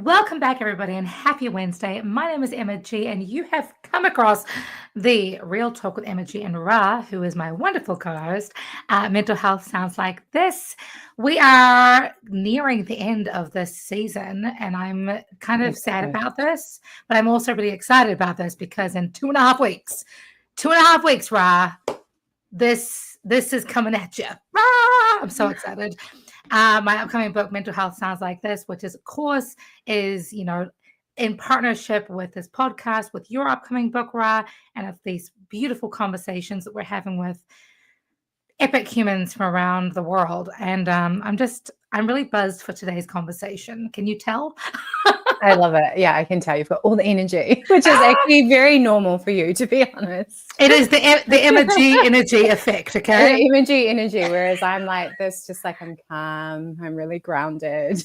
Welcome back, everybody, and happy Wednesday. My name is Emma G, and you have come across the Real Talk with Emma G and Ra, who is my wonderful co host. Mental health sounds like this. We are nearing the end of this season, and I'm kind of sad about this, but I'm also really excited about this because in 2.5 weeks, Ra, this is coming at you. Rah! I'm so excited. My upcoming book, Mental Health Sounds Like This, which is, of course, is, in partnership with this podcast, with your upcoming book, Ra, and of these beautiful conversations that we're having with epic humans from around the world. And I'm really buzzed for today's conversation. Can you tell? I love it. Yeah, I can tell you've got all the energy, which is actually very normal for you, to be honest. It is the energy effect, okay? The energy, whereas I'm like this, just like I'm calm, I'm really grounded.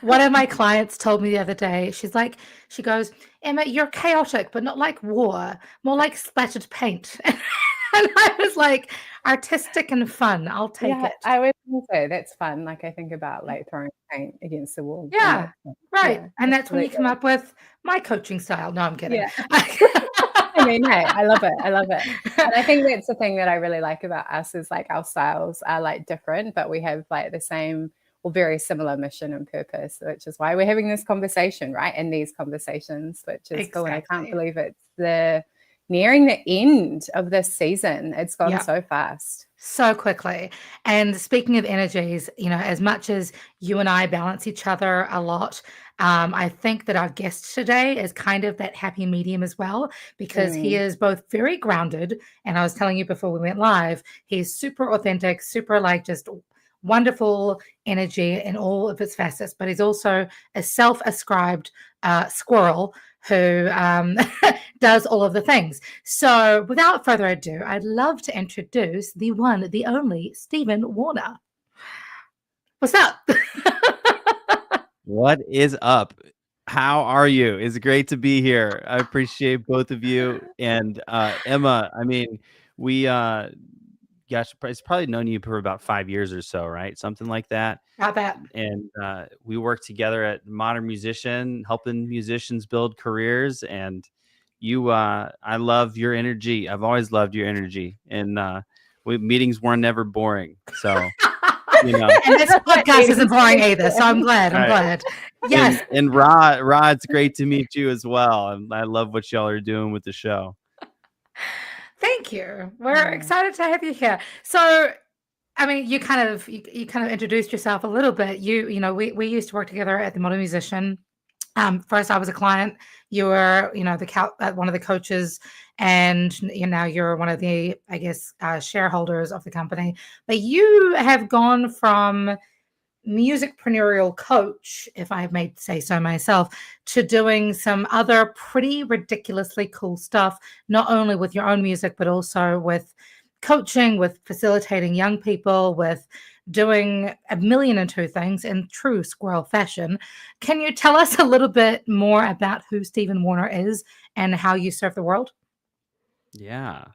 One of my clients told me the other day, she goes, Emma, you're chaotic, but not like war, more like splattered paint. And I was like, artistic and fun. I'll take it. I would say that's fun. Like I think about like throwing paint against the wall. Yeah, right. Yeah, and that's when you come up with my coaching style. No, I'm kidding. Yeah. I mean, hey, I love it. And I think that's the thing that I really like about us is like our styles are like different, but we have like the same or very similar mission and purpose, which is why we're having this conversation, right? And these conversations, which is cool. And I can't believe it's nearing the end of this season. It's gone so fast. So quickly. And speaking of energies, as much as you and I balance each other a lot, I think that our guest today is kind of that happy medium as well, because he is both very grounded. And I was telling you before we went live, he's super authentic, super like just wonderful energy in all of its facets, but he's also a self-ascribed squirrel who does all of the things. So without further ado, I'd love to introduce the one, the only Stephen Warner. What's up? What is up? How are you? It's great to be here. I appreciate both of you. And Emma, I mean, we it's probably known you for about 5 years or so, right? Something like that. Not bad. And we worked together at Modern Musician, helping musicians build careers. And I love your energy. I've always loved your energy. And meetings were never boring. So, And this podcast isn't boring either. So I'm glad. Yes. And Ra, it's great to meet you as well. And I love what y'all are doing with the show. Thank you. We're excited to have you here. So, I mean, you kind of introduced yourself a little bit. We used to work together at the Modern Musician. First, I was a client. You were, one of the coaches, and now you're one of the, I guess, shareholders of the company. But you have gone from musicpreneurial coach, if I may say so myself, to doing some other pretty ridiculously cool stuff, not only with your own music, but also with coaching, with facilitating young people, with doing 1,000,002 things in true squirrel fashion. Can you tell us a little bit more about who Stephen Warner is and how you serve the world? Yeah,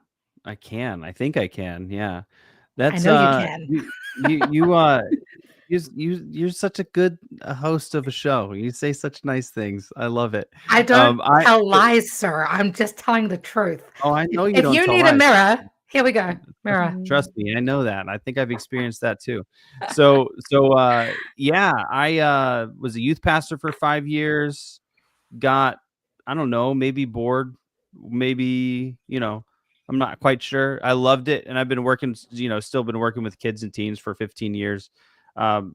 I can. I think I can. Yeah. That's I know you can. You're such a good host of a show. You say such nice things. I love it. I don't tell lies, sir. I'm just telling the truth. Oh, I know you if don't you tell need lies. a mirror, here we go. Mirror. Trust me, I know that. I think I've experienced that too. So yeah, I was a youth pastor for 5 years. Got, I don't know, maybe bored, maybe, I'm not quite sure. I loved it, and I've been working, still been working with kids and teens for 15 years.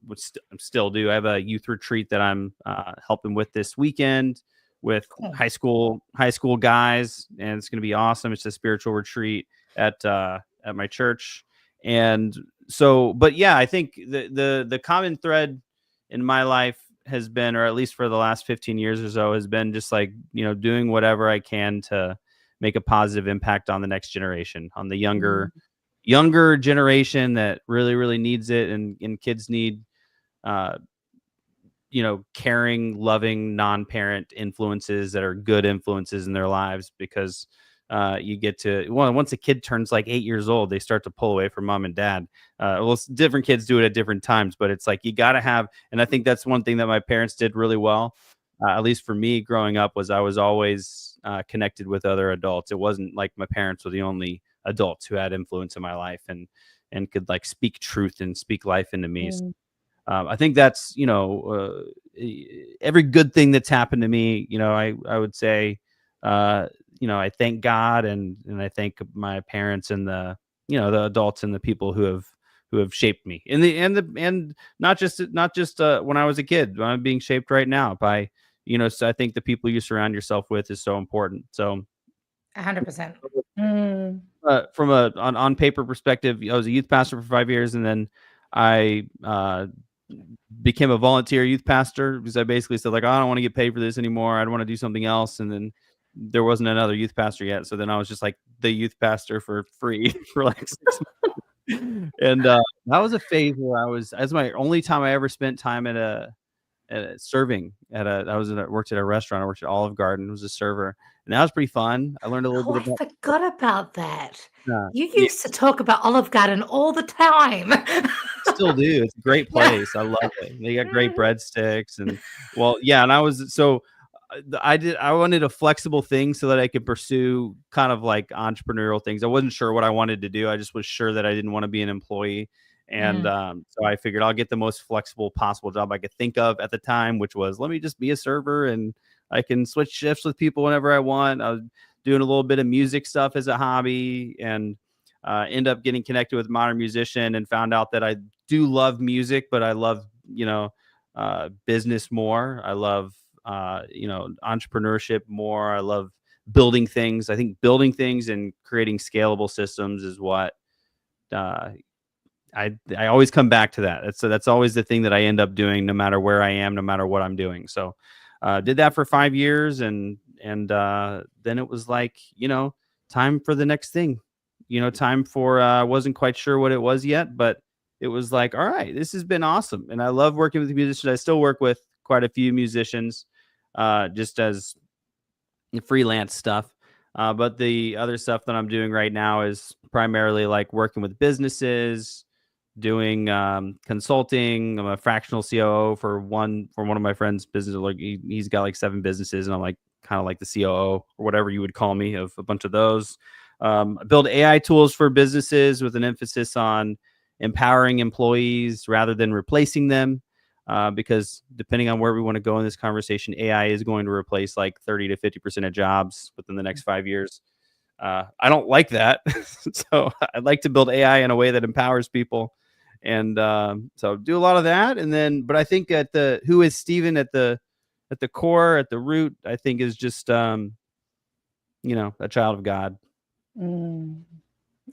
Which still do. I have a youth retreat that I'm helping with this weekend with high school guys, and it's going to be awesome. It's a spiritual retreat at my church. And so, but yeah, I think the common thread in my life has been, or at least for the last 15 years or so, has been just like, doing whatever I can to make a positive impact on the next generation, on the younger generation that really, really needs it. And kids need, caring, loving, non-parent influences that are good influences in their lives, because you get to, once a kid turns like 8 years old, they start to pull away from mom and dad. Different kids do it at different times, but it's like, you got to have, and I think that's one thing that my parents did really well. at least for me growing up, was I was always connected with other adults. It wasn't like my parents were the only adults who had influence in my life and could like speak truth and speak life into me. So, Mm. I think that's, every good thing that's happened to me, I would say, I thank God and I thank my parents and the adults and the people who have shaped me and not just when I was a kid. I'm being shaped right now by, so I think the people you surround yourself with is so important. So 100%. Mm. from a on paper perspective, I was a youth pastor for 5 years, and then I became a volunteer youth pastor because I basically said, like, I don't want to get paid for this anymore. I want to do something else. And then there wasn't another youth pastor yet, so then I was just like the youth pastor for free for like 6 months. And that was a phase where that's my only time I ever spent time serving worked at a restaurant. I worked at Olive Garden, was a server, and that was pretty fun. I learned a little Oh, bit I about forgot about that. yeah, You used to talk about Olive Garden all the time. still do. It's a great Yeah. place. I love it. They got great Mhm. breadsticks and and I wanted a flexible thing so that I could pursue kind of like entrepreneurial things. I wasn't sure what I wanted to do. I just was sure that I didn't want to be an employee. And Mm. so I figured I'll get the most flexible possible job I could think of at the time, which was let me just be a server and I can switch shifts with people whenever I want. I was doing a little bit of music stuff as a hobby and end up getting connected with a modern musician and found out that I do love music, but I love, business more. I love, entrepreneurship more. I love building things. I think building things and creating scalable systems is what uh, I always come back to that. That's always the thing that I end up doing, no matter where I am, no matter what I'm doing. So, did that for 5 years, and then it was like, time for the next thing. Time for wasn't quite sure what it was yet, but it was like, all right, this has been awesome, and I love working with musicians. I still work with quite a few musicians, just as freelance stuff. But the other stuff that I'm doing right now is primarily like working with businesses, doing consulting. I'm a fractional COO for one of my friends' business. Like he's got like 7 businesses, and I'm like kind of like the COO or whatever you would call me of a bunch of those. I build AI tools for businesses with an emphasis on empowering employees rather than replacing them. Because depending on where we want to go in this conversation, AI is going to replace like 30 to 50% of jobs within the next 5 years. I don't like that. So I'd like to build AI in a way that empowers people. And so do a lot of that. And then, but I think who is Stephen at the core, at the root, I think is just, a child of God. Mm.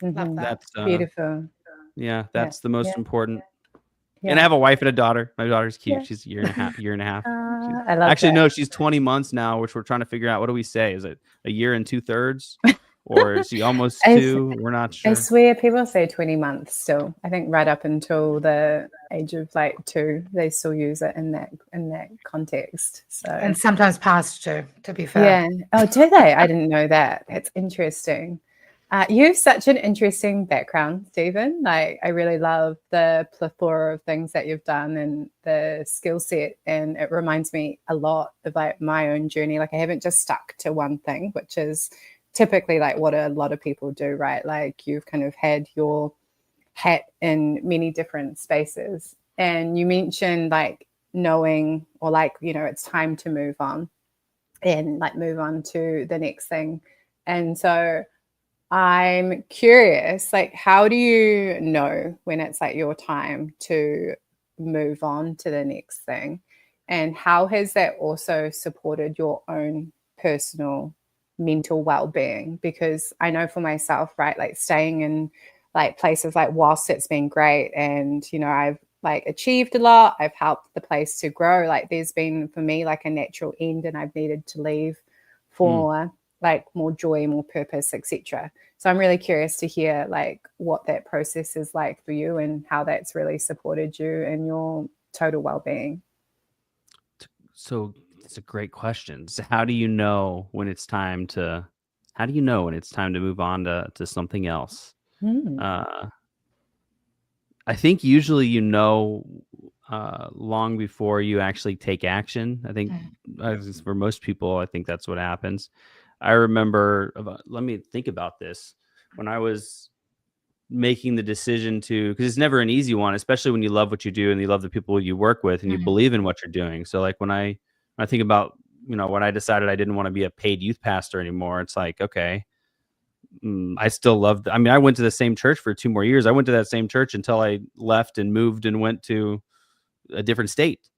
Love Mhm. that. That's, Beautiful. yeah, Yeah. that's the most Yeah. important. Yeah. And I have a wife and a daughter. My daughter's cute. Yeah. She's a year and a half. I love Actually, that. no, she's 20 months now, which we're trying to figure out. What do we say? Is it a year and 2/3? Or is she almost I, 2? We're not I sure. swear people say 20 months still. I think right up until the age of like 2, they still use it in that context. So And sometimes past too, to be fair. yeah. Oh, do they? I didn't know that. That's interesting. You have such an interesting background, Stephen. Like, I really love the plethora of things that you've done and the skill set. And it reminds me a lot of like my own journey. Like, I haven't just stuck to one thing, which is typically like what a lot of people do, right? Like, you've kind of had your hat in many different spaces. And you mentioned like knowing or like, it's time to move on and like move on to the next thing. And so I'm curious, like, how do you know when it's like your time to move on to the next thing? And how has that also supported your own personal mental well-being? Because I know for myself, right, like staying in like places like whilst it's been great and, I've like achieved a lot, I've helped the place to grow. Like there's been for me like a natural end and I've needed to leave for like more joy, more purpose, etc. So I'm really curious to hear like what that process is like for you and how that's really supported you and your total well-being. So it's a great question. So how do you know when it's time to move on to something else? Mm. I think usually long before you actually take action. I think for most people, I think that's what happens. I remember, let me think about this. When I was making the decision to, because it's never an easy one, especially when you love what you do and you love the people you work with and you believe in what you're doing. So like when I think about, when I decided I didn't want to be a paid youth pastor anymore, it's like, okay, I still loved, I went to the same church for 2 more years. I went to that same church until I left and moved and went to a different state.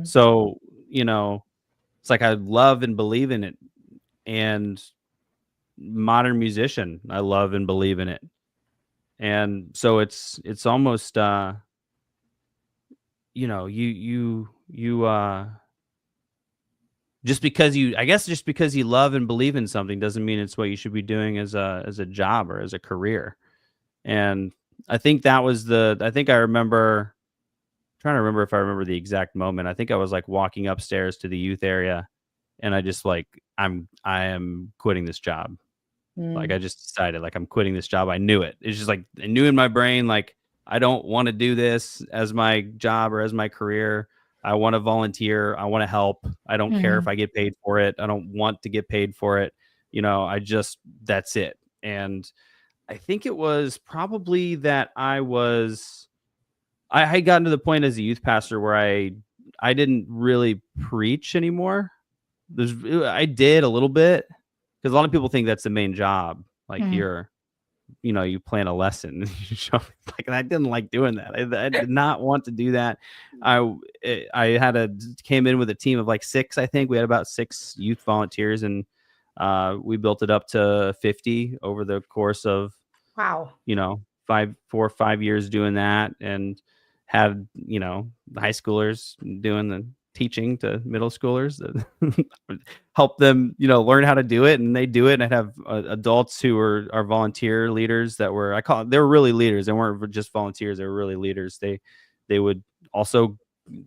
So, it's like I love and believe in it. And modern musician, I love and believe in it. And so it's almost just because you love and believe in something doesn't mean it's what you should be doing as a job or as a career. And I think I remember, trying to remember if I remember the exact moment. I think I was like walking upstairs to the youth area and I just like, I am quitting this job. Like I just decided like I'm quitting this job. I knew it. It's just like I knew in my brain, like I don't want to do this as my job or as my career. I want to volunteer. I want to help. I don't care if I get paid for it. I don't want to get paid for it. That's it. And I think it was probably that I had gotten to the point as a youth pastor where I didn't really preach anymore. I did a little bit, because a lot of people think that's the main job. Like you plan a lesson. Like, and I didn't like doing that. I did not want to do that. I came in with a team of like 6. I think we had about 6 youth volunteers, and we built it up to 50 over the course of 4 or 5 years doing that, and had high schoolers doing the teaching to middle schoolers that help them learn how to do it, and they do it. And I'd have adults who are our volunteer leaders they were really leaders. They weren't just volunteers, they were really leaders. They would also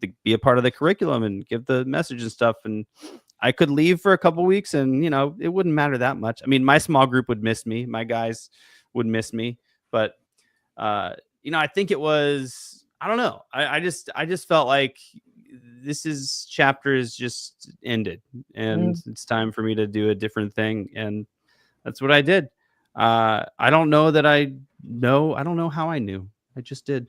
be a part of the curriculum and give the message and stuff. And I could leave for a couple weeks and it wouldn't matter that much. My small group would miss me, my guys would miss me, but I think it was, I don't know, I just felt like chapter is just ended, and it's time for me to do a different thing. And that's what I did. I don't know how I knew. I just did.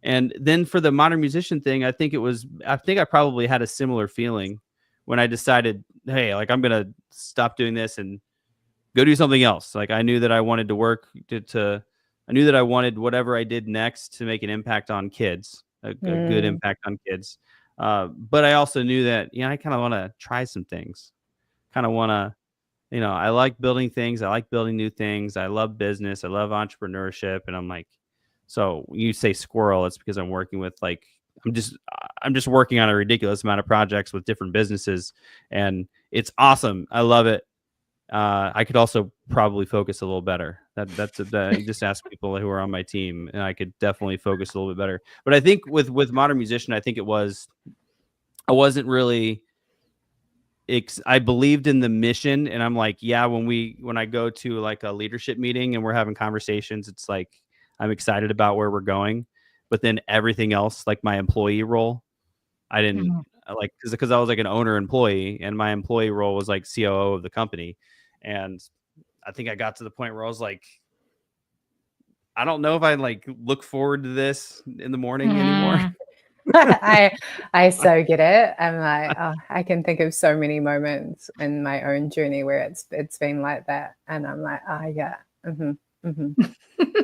And then for the modern musician thing, I think I probably had a similar feeling when I decided, hey, like I'm going to stop doing this and go do something else. Like I knew that I wanted to work I knew that I wanted whatever I did next to make an impact on kids, a good impact on kids. But I also knew that, I kind of want to try some things. Kind of want to, I like building things. I like building new things. I love business. I love entrepreneurship. And I'm like, so when you say squirrel, it's because I'm working with I'm just working on a ridiculous amount of projects with different businesses, and it's awesome. I love it. I could also probably focus a little better. You just ask people who are on my team, and I could definitely focus a little bit better. But I think with modern musician, I think I wasn't really. I believed in the mission, and I'm like, yeah. When I go to like a leadership meeting and we're having conversations, it's like I'm excited about where we're going. But then everything else, like my employee role, I didn't like, because I was like an owner employee, and my employee role was like COO of the company. And I think I got to the point where I was like, I don't know if I like look forward to this in the morning anymore. I so get it. I'm like, I can think of so many moments in my own journey where it's been like that, and I'm like, yeah.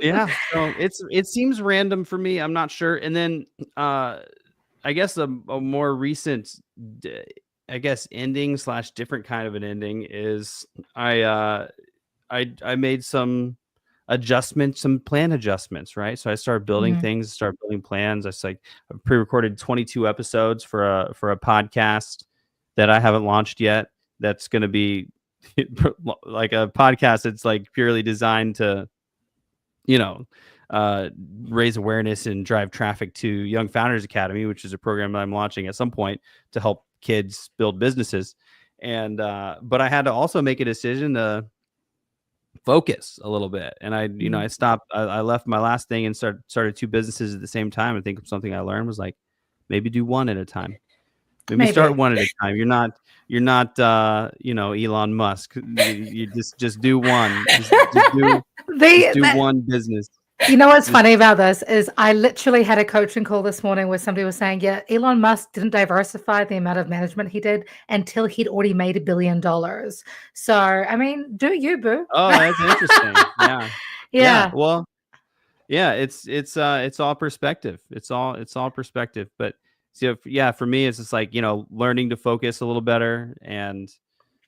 Yeah, so it seems random for me. I'm not sure. And then I guess a more recent ending / different kind of an ending is I made some adjustments, some plan adjustments, right? So I started building things, started building plans. I pre-recorded 22 episodes for a podcast that I haven't launched yet. That's going to be like a podcast that's like purely designed to raise awareness and drive traffic to Young Founders Academy, which is a program that I'm launching at some point to help kids build businesses. And but I had to also make a decision to focus a little bit. And I left my last thing and started 2 businesses at the same time. I think something I learned was like, maybe do one at a time. Maybe Maybe. start one at a time. You're not Elon Musk. You just do one. Just do one business. You know what's funny about this is I literally had a coaching call this morning where somebody was saying, yeah, Elon Musk didn't diversify the amount of management he did until he'd already made $1 billion. So, I mean, do you, boo? Oh, that's interesting. Yeah. Yeah. Well, yeah, it's all perspective. It's all perspective. But so for me, it's just like, learning to focus a little better, and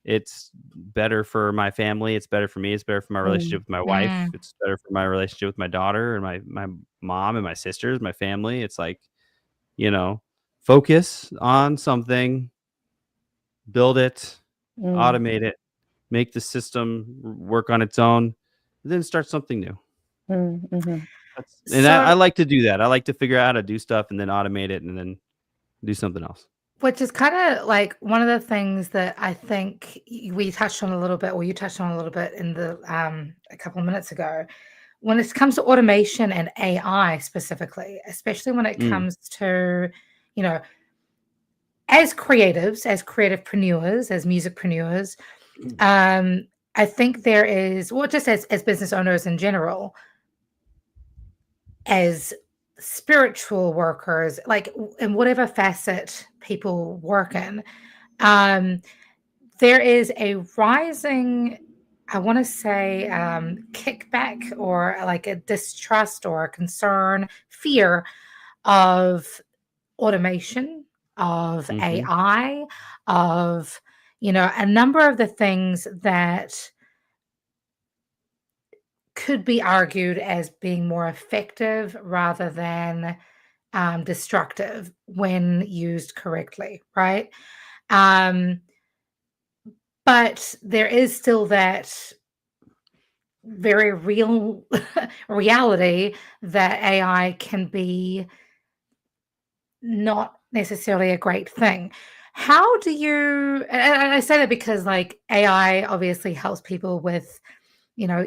it's better for my family. It's better for me. It's better for my relationship with my wife. It's better for my relationship with my daughter and my mom and my sisters, my family. It's like, focus on something, build it, automate it, make the system work on its own, and then start something new. I like to do that. I like to figure out how to do stuff and then automate it and then do something else. Which is kind of like one of the things that I think we touched on a little bit, or you touched on a little bit in the a couple of minutes ago, when it comes to automation and AI specifically, especially when it comes to, as creatives, as creativepreneurs, as musicpreneurs, I think there is, well, just as business owners in general, as spiritual workers, like in whatever facet people work in, there is a rising, I want to say, kickback, or like a distrust or a concern, fear of automation, of AI, of, a number of the things that could be argued as being more effective rather than destructive when used correctly, right? But there is still that very real reality that AI can be not necessarily a great thing. How do you, and I say that because like AI obviously helps people with, with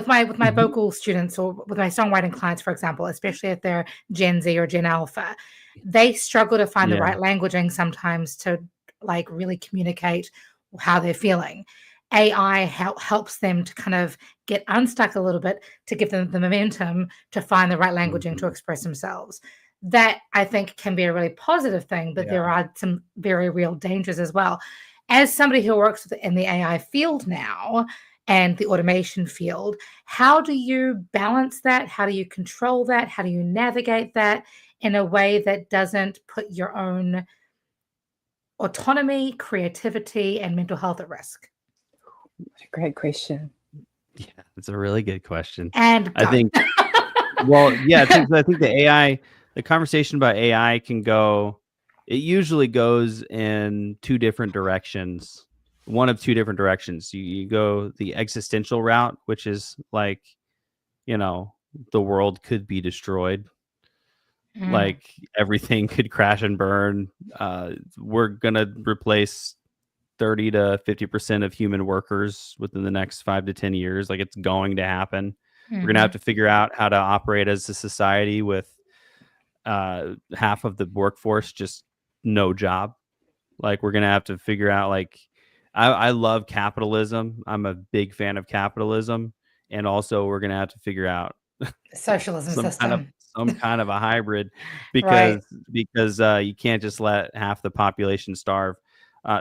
my vocal students, or with my songwriting clients, for example, especially if they're Gen Z or Gen Alpha, they struggle to find the right languaging sometimes to like really communicate how they're feeling. AI helps them to kind of get unstuck a little bit, to give them the momentum to find the right languaging to express themselves. That I think can be a really positive thing, but there are some very real dangers as well. As somebody who works in the AI field now and the automation field, how do you balance that? How do you control that? How do you navigate that in a way that doesn't put your own autonomy, creativity, and mental health at risk? That's a great question. Yeah, it's a really good question. And I think, I think the conversation about AI it usually goes in two different directions. One of two different directions. You go the existential route, which is like, the world could be destroyed. Like everything could crash and burn. We're going to replace 30 to 50% of human workers within the next 5 to 10 years. Like, it's going to happen. We're going to have to figure out how to operate as a society with half of the workforce just no job. Like, we're going to have to figure out, like, I love capitalism. I'm a big fan of capitalism. And also we're going to have to figure out socialism system. Some kind of a hybrid, because you can't just let half the population starve.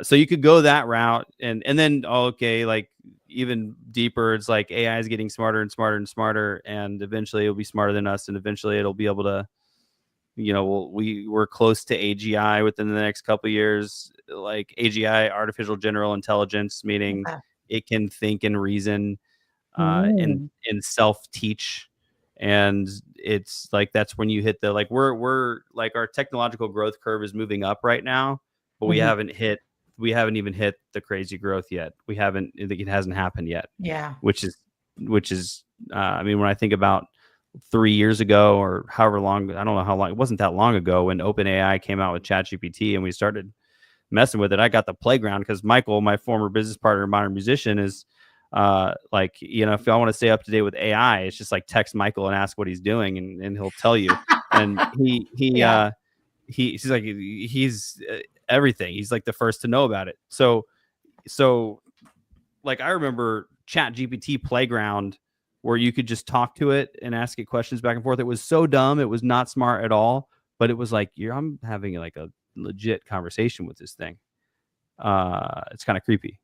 So you could go that route, and then like even deeper, it's like AI is getting smarter and smarter and smarter, and eventually it'll be smarter than us, and eventually it'll be able to, we're close to AGI within the next couple of years. Like AGI, artificial general intelligence, meaning it can think and reason, and self-teach. And it's like, that's when you hit the, like, we're like, our technological growth curve is moving up right now, but we haven't even hit the crazy growth yet. It hasn't happened yet. Yeah. Which is, I mean, when I think about 3 years ago, or however long, I don't know how long, it wasn't that long ago when OpenAI came out with ChatGPT and we started messing with it. I got the playground because Michael, my former business partner, modern musician, is if I want to stay up to date with AI, it's just like text Michael and ask what he's doing, and he'll tell you. and he's like he's everything. He's like the first to know about it. So like I remember Chat GPT Playground, where you could just talk to it and ask it questions back and forth. It was so dumb. It was not smart at all, but it was like, I'm having like a legit conversation with this thing. It's kind of creepy.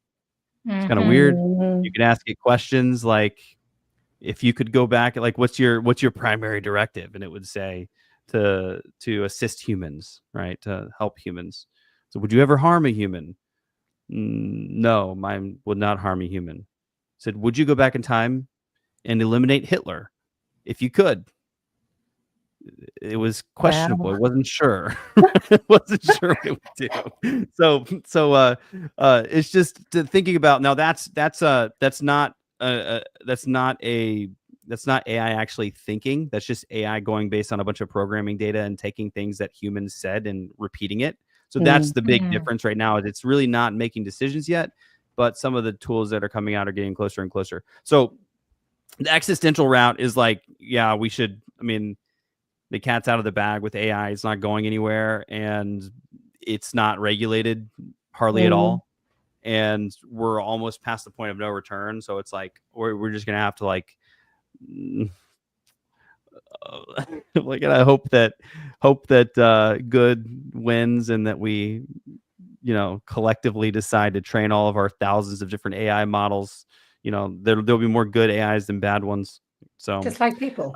It's kind of weird. You can ask it questions like, if you could go back, like, what's your primary directive? And it would say to assist humans, right? To help humans. So would you ever harm a human? No, mine would not harm a human. Said, would you go back in time and eliminate Hitler if you could? It was questionable. Wow. It wasn't sure. It wasn't sure what it would do. So it's just thinking about, now that's not AI actually thinking. That's just AI going based on a bunch of programming data and taking things that humans said and repeating it. So that's the big difference right now. It's really not making decisions yet, but some of the tools that are coming out are getting closer and closer. So the existential route is like, yeah, we should, I mean, the cat's out of the bag with AI. It's not going anywhere, and it's not regulated hardly at all. And we're almost past the point of no return. So it's like, we're just going to have to like, like, and I hope that good wins, and that we, collectively decide to train all of our thousands of different AI models. There'll be more good AIs than bad ones. So just like people.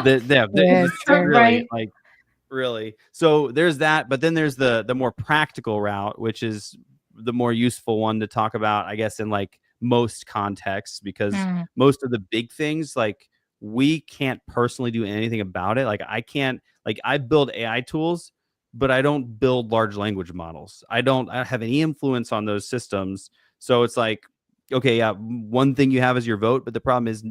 Really, like, really. So there's that, but then there's the more practical route, which is the more useful one to talk about, I guess, in like most contexts, because most of the big things, like, we can't personally do anything about it. Like, I can't, like, I build AI tools, but I don't build large language models. I don't have any influence on those systems. So it's like, okay, yeah, one thing you have is your vote, but the problem is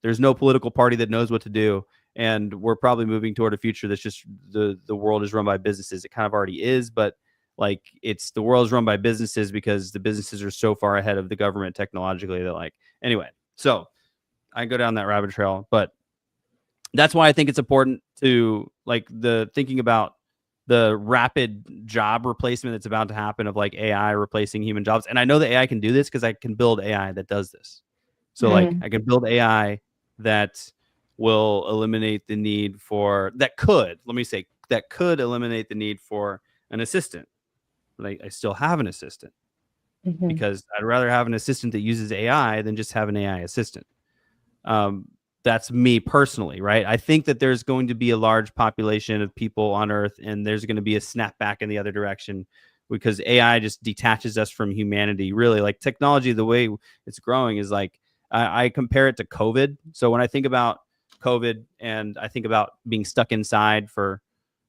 there's no political party that knows what to do. And we're probably moving toward a future that's just the world is run by businesses. It kind of already is, but like, it's the world is run by businesses because the businesses are so far ahead of the government technologically that, like, anyway, so I go down that rabbit trail, but that's why I think it's important to, like, thinking about the rapid job replacement that's about to happen of like AI replacing human jobs. And I know that AI can do this because I can build AI that does this. So like, I can build AI that will eliminate the need for, that could eliminate the need for an assistant. But I still have an assistant because I'd rather have an assistant that uses AI than just have an AI assistant. That's me personally, right? I think that there's going to be a large population of people on Earth, and there's going to be a snapback in the other direction, because AI just detaches us from humanity. Really, like, technology, the way it's growing is like, I compare it to COVID. So when I think about COVID and I think about being stuck inside for,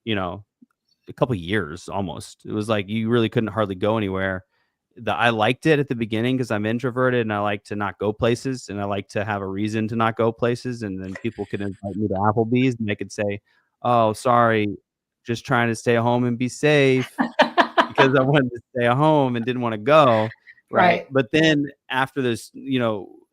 a couple of years almost, it was like you really couldn't hardly go anywhere. I liked it at the beginning because I'm introverted and I like to not go places, and I like to have a reason to not go places. And then people could invite me to Applebee's and they could say, oh, sorry, just trying to stay home and be safe, because I wanted to stay at home and didn't want to go. Right. But then after this,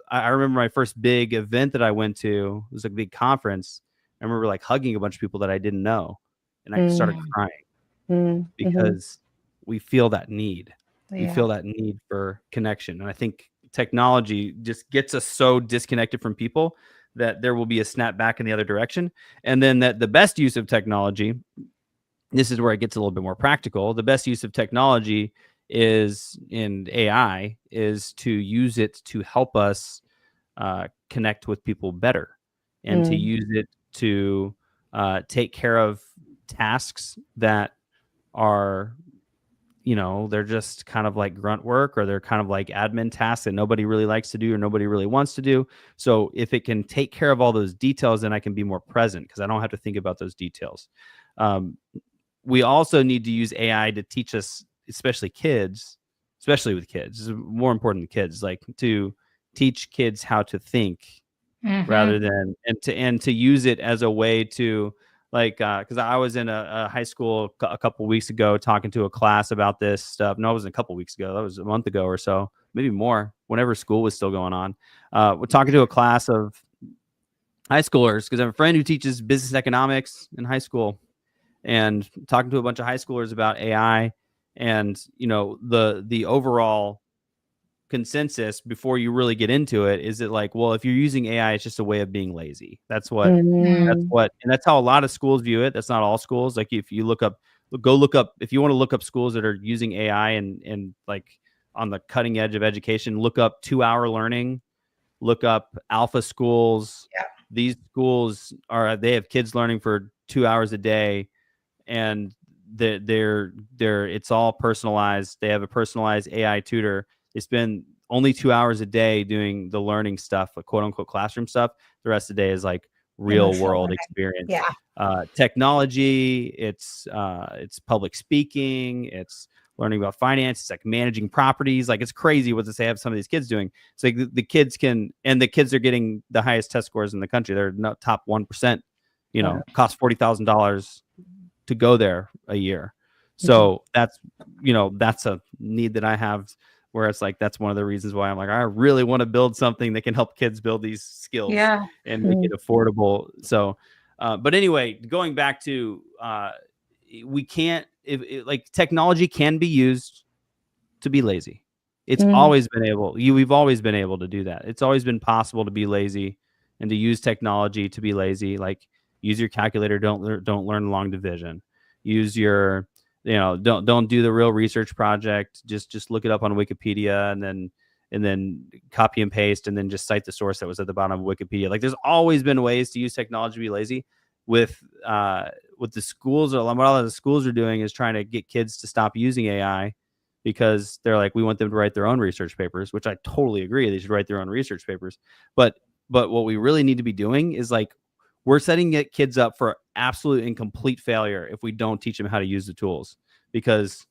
I remember my first big event that I went to, it was a big conference. I remember like hugging a bunch of people that I didn't know, and I started crying because we feel that need. We feel that need for connection. And I think technology just gets us so disconnected from people that there will be a snap back in the other direction. And then that the best use of technology, this is where it gets a little bit more practical. The best use of technology is in AI is to use it to help us connect with people better, and to use it to take care of tasks that are, they're just kind of like grunt work, or they're kind of like admin tasks that nobody really likes to do or nobody really wants to do. So if it can take care of all those details, then I can be more present because I don't have to think about those details. We also need to use AI to teach us, especially with kids, it's more important to kids, like to teach kids how to think rather than, and to use it as a way to, like, because I was in a high school a couple of weeks ago talking to a class about this stuff. No, it wasn't a couple of weeks ago. That was a month ago or so, maybe more, whenever school was still going on. We're talking to a class of high schoolers, because I have a friend who teaches business economics in high school, and talking to a bunch of high schoolers about AI, and the overall consensus before you really get into it is that, like, well, if you're using AI, it's just a way of being lazy. That's Mm. what, and that's how a lot of schools view it. That's not all schools. Like, if you look up, if you want to look up schools that are using AI and like on the cutting edge of education, look up 2-hour learning, look up alpha schools. Yeah. These schools they have kids learning for 2 hours a day, and they're it's all personalized. They have a personalized AI tutor. They spend only 2 hours a day doing the learning stuff, like quote unquote classroom stuff. The rest of the day is like real Emotional world learning. experience. Yeah. Technology, it's public speaking, it's learning about finance, it's like managing properties. Like, it's crazy what they have some of these kids doing. It's like the kids are getting the highest test scores in the country. They're not top 1%, Wow. cost $40,000 to go there a year. So that's a need that I have, where it's like, that's one of the reasons why I'm like, I really want to build something that can help kids build these skills Yeah. and make it affordable. So, but anyway, going back to, we can't, like, technology can be used to be lazy. It's always been we've always been able to do that. It's always been possible to be lazy and to use technology to be lazy. Like, use your calculator. Don't learn long division. Use your, don't do the real research project. Just look it up on Wikipedia, and then copy and paste, and then just cite the source that was at the bottom of Wikipedia. Like, there's always been ways to use technology to be lazy. With the schools, what a lot of the schools are doing is trying to get kids to stop using AI, because they're like, we want them to write their own research papers, which I totally agree. They should write their own research papers. But what we really need to be doing is, like, we're setting kids up for absolute and complete failure if we don't teach them how to use the tools. Because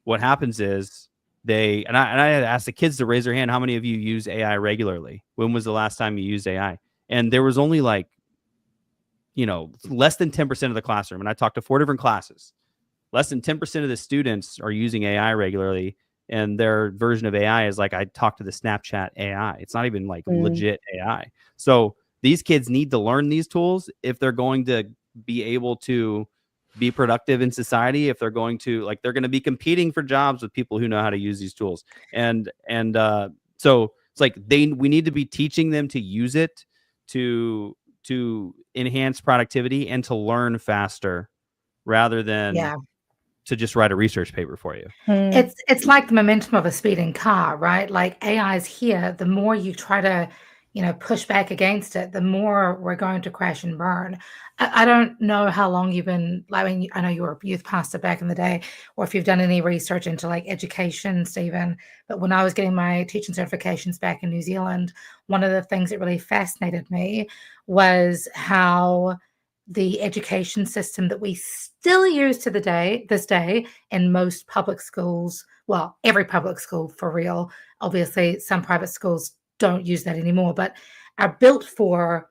what happens is and I had asked the kids to raise their hand, how many of you use AI regularly? When was the last time you used AI? And there was only like, less than 10% of the classroom. And I talked to 4 different classes. Less than 10% of the students are using AI regularly, and their version of AI is like, I talk to the Snapchat AI. It's not even like legit AI. So these kids need to learn these tools if they're going to be able to be productive in society. If they're going to, like, they're going to be competing for jobs with people who know how to use these tools. And so it's like, we need to be teaching them to use it to enhance productivity and to learn faster, rather than to just write a research paper for you. It's like the momentum of a speeding car, right? Like, AI is here. The more you try to, push back against it, the more we're going to crash and burn. I don't know how long you've been, I mean, I know you were a youth pastor back in the day, or if you've done any research into like education, Stephen. But when I was getting my teaching certifications back in New Zealand, one of the things that really fascinated me was how the education system that we still use to this day in most public schools, well, every public school for real. Obviously, some private schools don't use that anymore, but are built for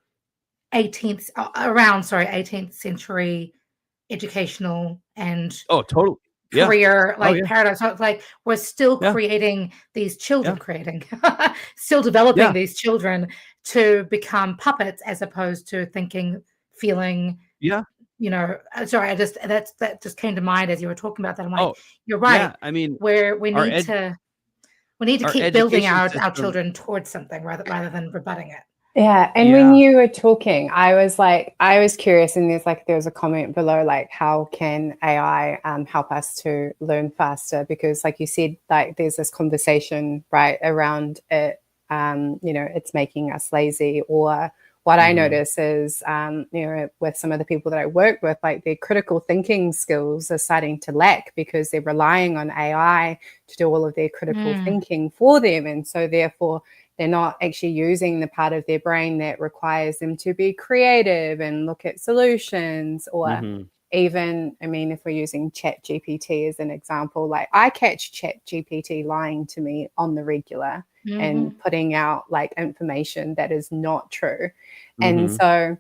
18th century educational and Totally. career Yeah. paradigm. So it's like we're still creating these children, still developing Yeah. these children to become puppets, as opposed to thinking, feeling. Yeah. Sorry, that just came to mind as you were talking about that. I'm like, you're Yeah. right. I mean, Where we need to our keep building education our system, children towards something rather than rebutting it. Yeah. And when you were talking, I was curious, and there was a comment below, like, how can AI help us to learn faster? Because, like you said, like, there's this conversation right around it, it's making us lazy. Or what I notice is, with some of the people that I work with, like, their critical thinking skills are starting to lack because they're relying on AI to do all of their critical thinking for them. And so therefore, they're not actually using the part of their brain that requires them to be creative and look at solutions. Or even, I mean, if we're using Chat GPT as an example, like, I catch Chat GPT lying to me on the regular and putting out like information that is not true. And so,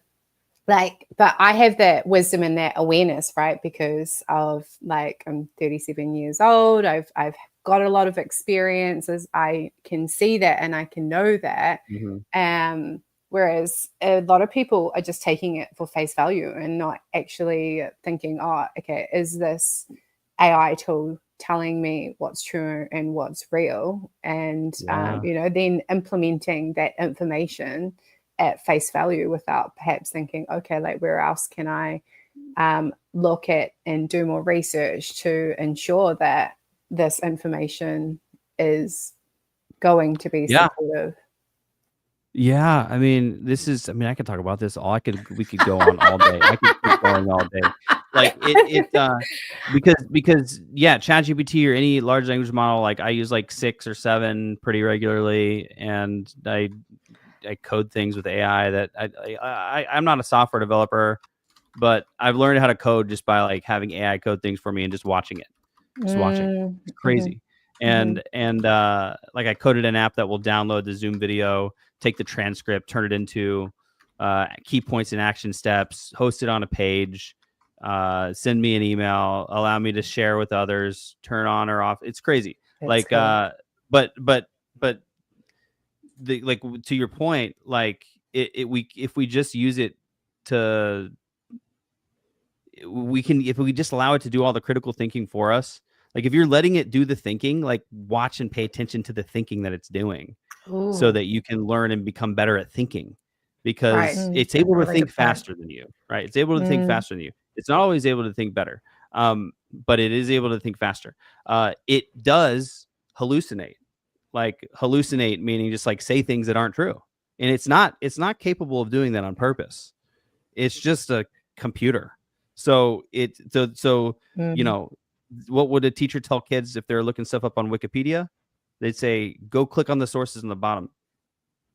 like, but I have that wisdom and that awareness, right? Because of, like, I'm 37 years old. I've got a lot of experiences. I can see that and I can know that. Whereas a lot of people are just taking it for face value and not actually thinking, oh, okay, is this AI tool telling me what's true and what's real? And, then implementing that information at face value without perhaps thinking, okay, like where else can I look at and do more research to ensure that this information is going to be supportive. Yeah, I mean, I could talk about this we could go on all day. I could keep going all day. Like because ChatGPT or any large language model, like I use like 6 or 7 pretty regularly, and I code things with AI that I'm not a software developer, but I've learned how to code just by like having AI code things for me and just watching it. It's crazy. And like I coded an app that will download the Zoom video, take the transcript, turn it into key points and action steps, host it on a page, send me an email, allow me to share with others, turn on or off. It's crazy. That's cool. But like to your point, like if we just use it if we just allow it to do all the critical thinking for us, like if you're letting it do the thinking, like watch and pay attention to the thinking that it's doing. Ooh. So that you can learn and become better at thinking, because it's able to think faster than you, right? It's able to think faster than you. It's not always able to think better, but it is able to think faster. It does hallucinate, meaning just like say things that aren't true. And it's not capable of doing that on purpose. It's just a computer. So what would a teacher tell kids if they're looking stuff up on Wikipedia? They'd say, go click on the sources on the bottom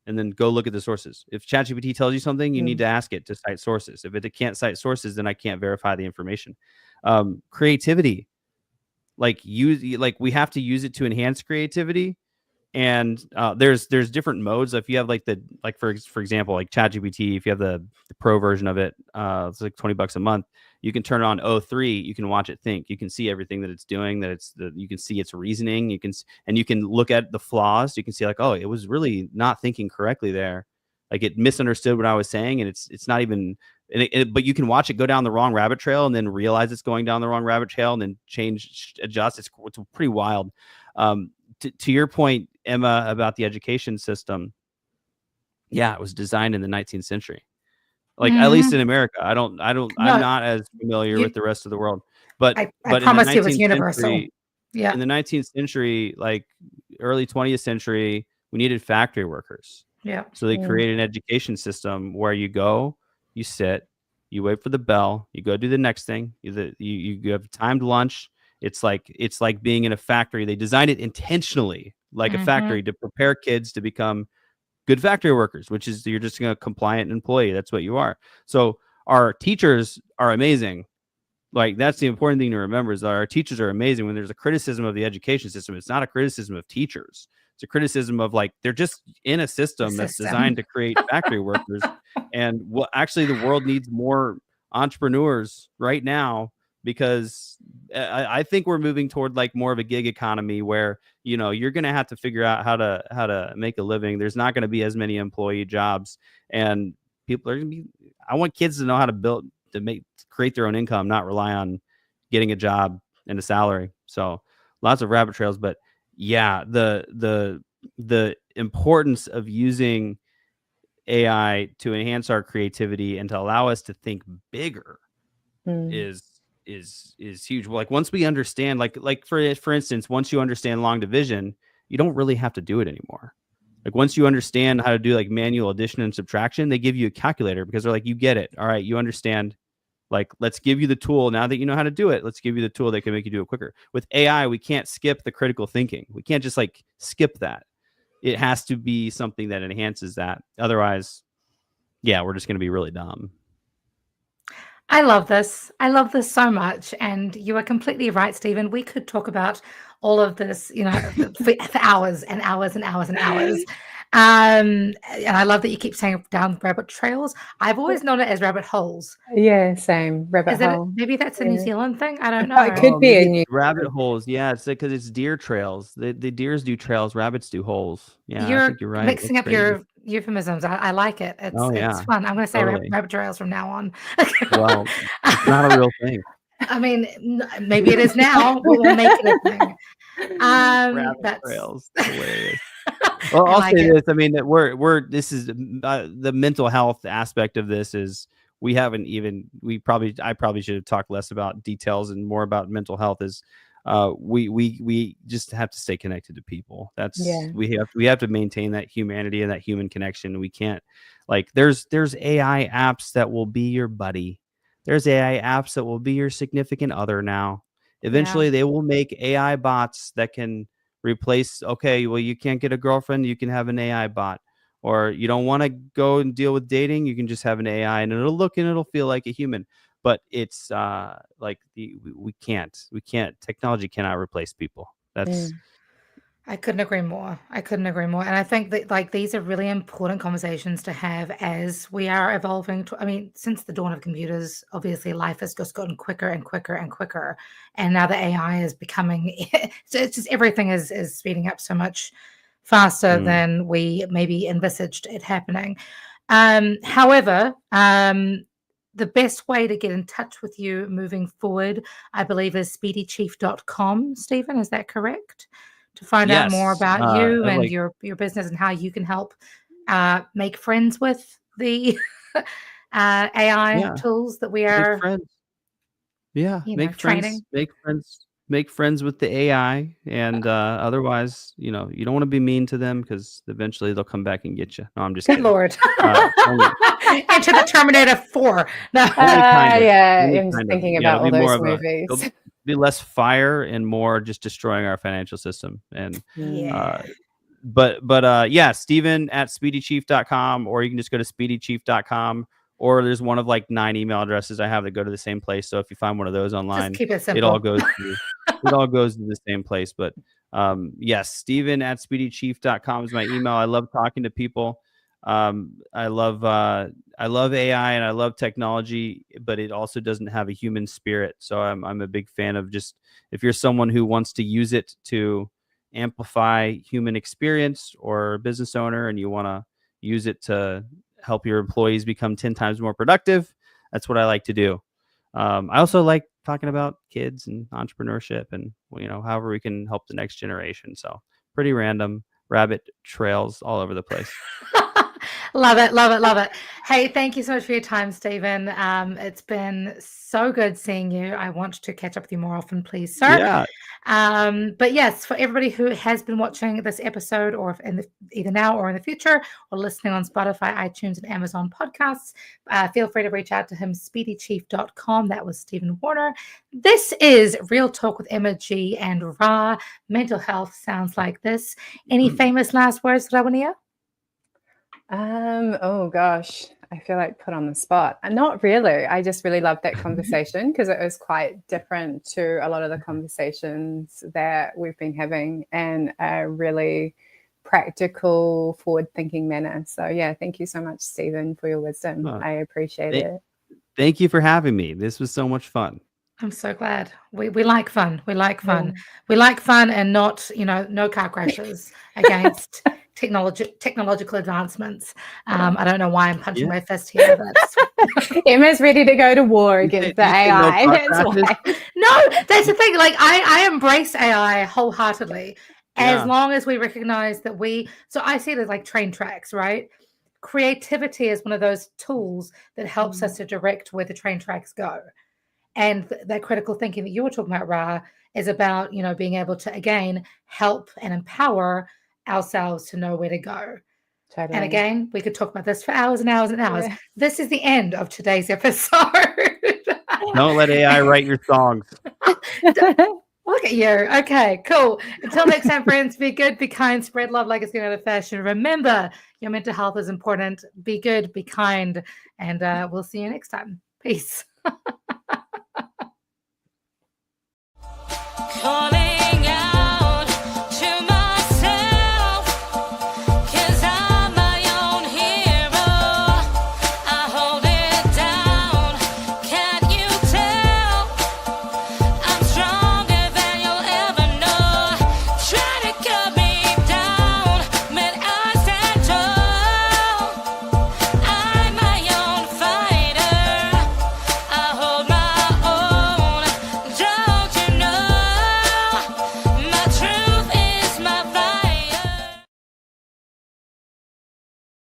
and then go look at the sources. If ChatGPT tells you something, you need to ask it to cite sources. If it can't cite sources, then I can't verify the information. Creativity, we have to use it to enhance creativity. And there's different modes. If you have for example, like ChatGPT, if you have the pro version of it, it's like $20 a month. You can turn on O3. You can watch it think. You can see everything that it's doing. You can see its reasoning. You can look at the flaws. You can see like, oh, it was really not thinking correctly there. Like it misunderstood what I was saying, and it's not even. But you can watch it go down the wrong rabbit trail and then realize it's going down the wrong rabbit trail and then adjust. It's pretty wild. To your point, Emma, about the education system, it was designed in the 19th century, at least in America. I'm not as familiar with the rest of the world, but I promise you it was universal. In the 19th century, like early 20th century, we needed factory workers. Yeah. So they created an education system where you go, you sit, you wait for the bell, you go do the next thing. You have timed lunch. It's like being in a factory. They designed it intentionally like a factory to prepare kids to become good factory workers, which is you're just a compliant employee. That's what you are. So our teachers are amazing. Like that's the important thing to remember is that our teachers are amazing. When there's a criticism of the education system, it's not a criticism of teachers. It's a criticism of they're just in a system that's designed to create factory workers. And actually the world needs more entrepreneurs right now, because I think we're moving toward more of a gig economy where, you're going to have to figure out how to make a living. There's not going to be as many employee jobs, and people are going to be, I want kids to know how to create their own income, not rely on getting a job and a salary. So lots of rabbit trails, but the importance of using AI to enhance our creativity and to allow us to think bigger is huge. Once we understand, for instance, once you understand long division, you don't really have to do it anymore. Once you understand how to do manual addition and subtraction, they give you a calculator because they're you get it. All right, you understand. Let's give you the tool. Now that you know how to do it, let's give you the tool that can make you do it quicker. With AI, we can't skip the critical thinking. We can't just skip that. It has to be something that enhances that. Otherwise, we're just going to be really dumb. I love this. I love this so much. And you are completely right, Stephen. We could talk about all of this, for hours and hours and hours and hours. And I love that you keep saying down rabbit trails. I've always known it as rabbit holes. Yeah, same. Rabbit hole. Maybe that's a New Zealand thing. I don't know. It could be a new rabbit holes. Yeah, it's because it's deer trails. The deers do trails. Rabbits do holes. Yeah, I think you're right. Mixing up your Euphemisms. I like it. Oh It's yeah, fun. I'm going to say totally. rabbit trails from now on. Well, it's not a real thing. I mean, maybe it is now. We'll make it a thing. Rabbit That's trails, hilarious. Well, I I'll like say it. this. I mean, that this is the mental health aspect of this is we haven't even I probably should have talked less about details and more about mental health. Is we just have to stay connected to people. Yeah. We have to maintain that humanity and that human connection. We can't, like, there's AI apps that will be your buddy. There's AI apps that will be your significant other now. Eventually, they will make AI bots that can replace, okay, well, you can't get a girlfriend, you can have an AI bot. Or you don't want to go and deal with dating, you can just have an AI and it'll look and it'll feel like a human. But it's like we can't. Technology cannot replace people. That's I couldn't agree more. And I think that like these are really important conversations to have as we are evolving. I mean, since the dawn of computers, obviously life has just gotten quicker and quicker and quicker. And now the AI is becoming, so it's just everything is speeding up so much faster than we maybe envisaged it happening. However, the best way to get in touch with you moving forward, I believe, is speedychief.com. Stephen, is that correct? To find out more yes. about you and Like, your business and how you can help make friends with the AI tools that we make are, friends. Yeah, make training. friends, make friends with the AI, and otherwise, you don't want to be mean to them because eventually they'll come back and get you. No, I'm just Good kidding. Lord. Only Enter the Terminator 4. No. kind of. Yeah, Only I'm just kind of. thinking Yeah, about it'll all be more those of movies. it'll be less fire and more just destroying our financial system. And Yeah. yeah, Steven at speedychief.com, or you can just go to speedychief.com, or there's one of like 9 email addresses I have that go to the same place. So if you find one of those online, Just keep it simple. it all goes to the same place. But yes, Steven at speedychief.com is my email. I love talking to people. I love AI and I love technology, but it also doesn't have a human spirit. So I'm a big fan of just, if you're someone who wants to use it to amplify human experience, or a business owner and you want to use it to help your employees become 10 times more productive, that's what I like to do. I also like talking about kids and entrepreneurship and, however we can help the next generation. So pretty random rabbit trails all over the place. Love it. Hey, thank you so much for your time, Stephen. It's been so good seeing you. I want to catch up with you more often, please, sir. Yeah. But yes, for everybody who has been watching this episode, or either now or in the future, or listening on Spotify, iTunes, and Amazon podcasts, feel free to reach out to him, speedychief.com. That was Stephen Warner. This is Real Talk with Emma G and Ra. Mental health sounds like this. Any famous last words that I want to hear? Oh gosh, I feel like put on the spot. Not really. I just really loved that conversation because it was quite different to a lot of the conversations that we've been having, in a really practical, forward-thinking manner. So yeah, thank you so much, Stephen, for your wisdom. I appreciate it. Thank you for having me. This was so much fun. I'm so glad. We like fun. We like fun. We like fun, and not, no car crashes against technological advancements. I don't know why I'm punching my fist here. Emma's ready to go to war against the AI. No, that's the thing. Like I embrace AI wholeheartedly, as long as we recognize that so I see it as like train tracks, right? Creativity is one of those tools that helps us to direct where the train tracks go. And that critical thinking that you were talking about, Ra, is about, being able to, again, help and empower ourselves to know where to go. Totally. And again, we could talk about this for hours and hours and hours. Yeah. This is the end of today's episode. Don't let AI write your songs. Look at you. Okay, cool. Until next time, friends, be good, be kind, spread love like it's going out of fashion. Remember, your mental health is important. Be good, be kind, and we'll see you next time. Peace.